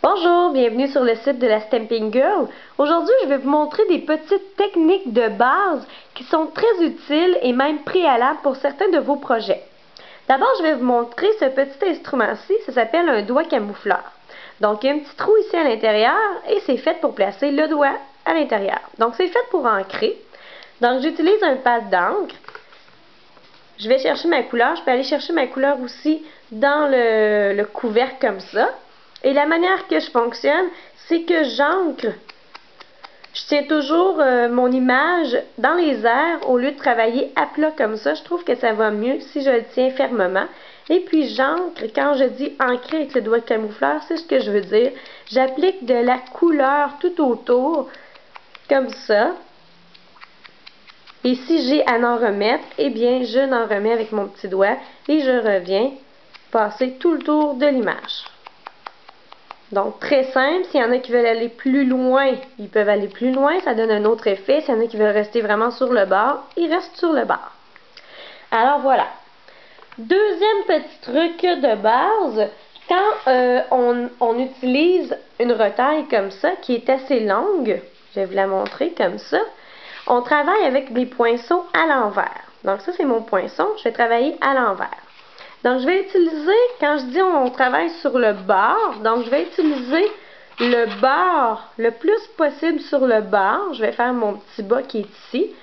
Bonjour, bienvenue sur le site de la Stamping Girl. Aujourd'hui, je vais vous montrer des petites techniques de base qui sont très utiles et même préalables pour certains de vos projets. D'abord, je vais vous montrer ce petit instrument-ci, ça s'appelle un doigt camoufleur. Donc, il y a un petit trou ici à l'intérieur et c'est fait pour placer le doigt à l'intérieur. Donc, c'est fait pour ancrer. Donc, j'utilise un pad d'encre. Je vais chercher ma couleur. Je peux aller chercher ma couleur aussi dans le couvercle comme ça. Et la manière que je fonctionne, c'est que j'ancre. Je tiens toujours mon image dans les airs au lieu de travailler à plat comme ça. Je trouve que ça va mieux si je le tiens fermement. Et puis j'ancre, quand je dis ancrer avec le doigt camoufleur, c'est ce que je veux dire. J'applique de la couleur tout autour, comme ça. Et si j'ai à en remettre, eh bien je n'en remets avec mon petit doigt et je reviens passer tout le tour de l'image. Donc, très simple. S'il y en a qui veulent aller plus loin, ils peuvent aller plus loin. Ça donne un autre effet. S'il y en a qui veulent rester vraiment sur le bord, ils restent sur le bord. Alors, voilà. Deuxième petit truc de base, quand on utilise une retaille comme ça, qui est assez longue, je vais vous la montrer comme ça, on travaille avec des poinçons à l'envers. Donc, ça, c'est mon poinçon. Je vais travailler à l'envers. Donc, je vais utiliser, quand je dis on travaille sur le bord, donc je vais utiliser le bord le plus possible sur le bord. Je vais faire mon petit bas qui est ici.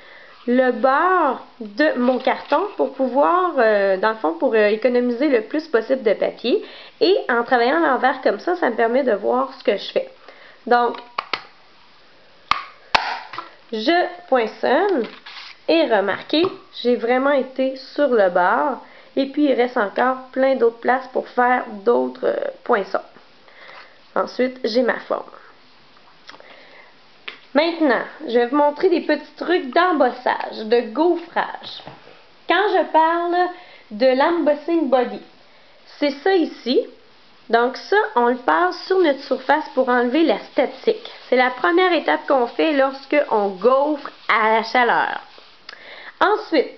Le bord de mon carton pour pouvoir, dans le fond, pour économiser le plus possible de papier. Et en travaillant à l'envers comme ça, ça me permet de voir ce que je fais. Donc, je poinçonne et remarquez, j'ai vraiment été sur le bord. Et puis, il reste encore plein d'autres places pour faire d'autres poinçons. Ensuite, j'ai ma forme. Maintenant, je vais vous montrer des petits trucs d'embossage, de gaufrage. Quand je parle de l'embossing body, c'est ça ici. Donc ça, on le passe sur notre surface pour enlever la statique. C'est la première étape qu'on fait lorsqu'on gaufre à la chaleur. Ensuite,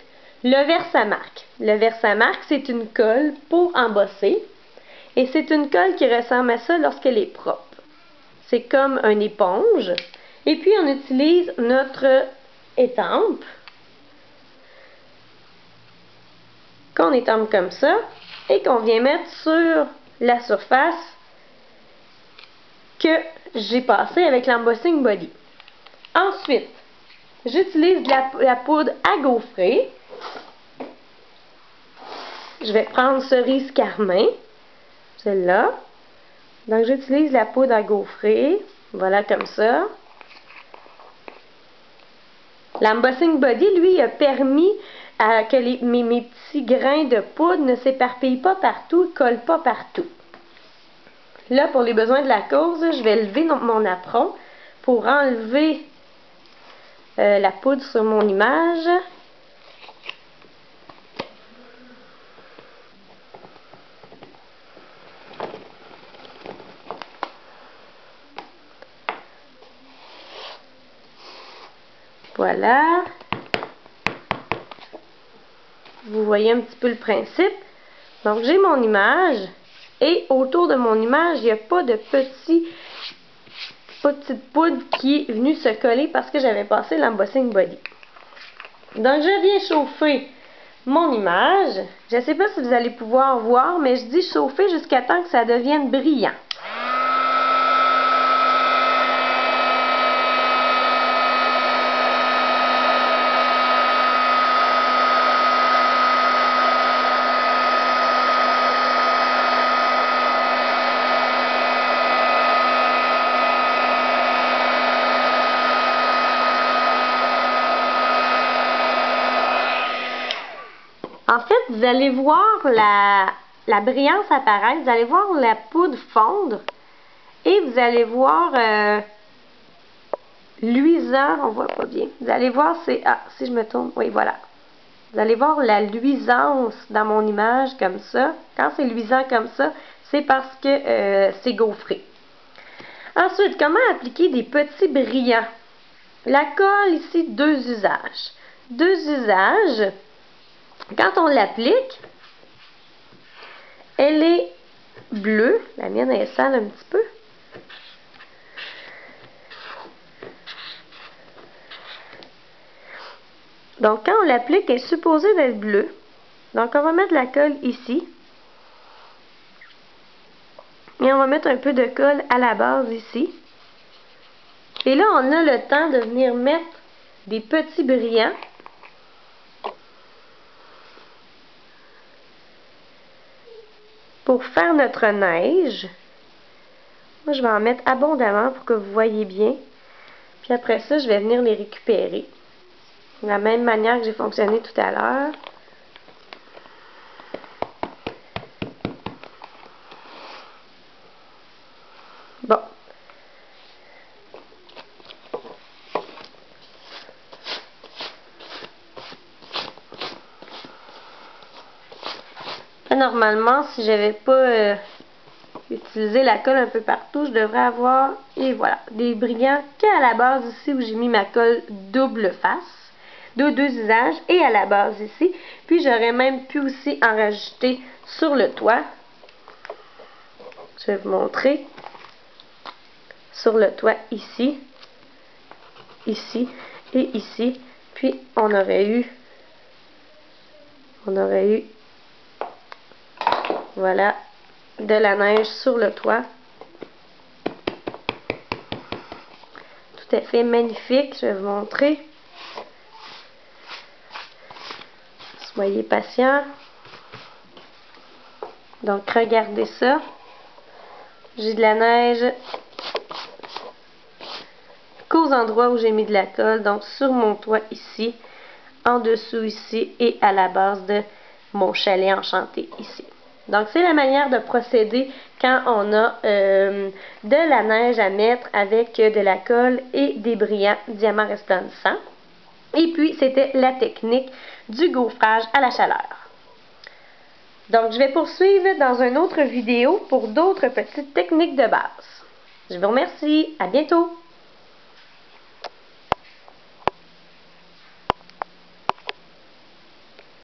le versamarque. Le versamarque, c'est une colle pour embosser. Et c'est une colle qui ressemble à ça lorsqu'elle est propre. C'est comme une éponge. Et puis, on utilise notre étampe. Qu'on étampe comme ça. Et qu'on vient mettre sur la surface que j'ai passée avec l'embossing body. Ensuite, j'utilise la poudre à gaufrer. Je vais prendre cerise carmin, celle-là. Donc, j'utilise la poudre à gaufrer. Voilà, comme ça. L'embossing body, lui, a permis que mes petits grains de poudre ne s'éparpillent pas partout, ne collent pas partout. Là, pour les besoins de la cause, je vais lever mon apron pour enlever la poudre sur mon image. Voilà. Vous voyez un petit peu le principe. Donc, j'ai mon image. Et autour de mon image, il n'y a pas de petite poudre qui est venue se coller parce que j'avais passé l'embossing body. Donc, je viens chauffer mon image. Je ne sais pas si vous allez pouvoir voir, mais je dis chauffer jusqu'à temps que ça devienne brillant. En fait, vous allez voir la brillance apparaître, vous allez voir la poudre fondre et vous allez voir luisant, on voit pas bien. Vous allez voir, si je me tourne, oui, voilà. Vous allez voir la luisance dans mon image comme ça. Quand c'est luisant comme ça, c'est parce que c'est gaufré. Ensuite, comment appliquer des petits brillants? La colle ici, deux usages. Deux usages. Quand on l'applique, elle est bleue. La mienne est sale un petit peu. Donc, quand on l'applique, elle est supposée d'être bleue. Donc, on va mettre la colle ici. Et on va mettre un peu de colle à la base ici. Et là, on a le temps de venir mettre des petits brillants. Pour faire notre neige. Moi, je vais en mettre abondamment pour que vous voyez bien. Puis après ça, je vais venir les récupérer. De la même manière que j'ai fonctionné tout à l'heure. Bon. Là, normalement, si j'avais pas utilisé la colle un peu partout, je devrais avoir, et voilà, des brillants qu'à la base ici où j'ai mis ma colle double face, deux usages, et à la base ici. Puis j'aurais même pu aussi en rajouter sur le toit. Je vais vous montrer. Sur le toit ici, ici et ici. Puis on aurait eu, voilà, de la neige sur le toit. Tout à fait magnifique. Je vais vous montrer. Soyez patients. Donc regardez ça. J'ai de la neige qu'aux endroits où j'ai mis de la colle, donc sur mon toit ici, en dessous ici et à la base de mon chalet enchanté ici. Donc c'est la manière de procéder quand on a de la neige à mettre avec de la colle et des brillants diamants resplendissants. Et puis c'était la technique du gaufrage à la chaleur. Donc je vais poursuivre dans une autre vidéo pour d'autres petites techniques de base. Je vous remercie, à bientôt!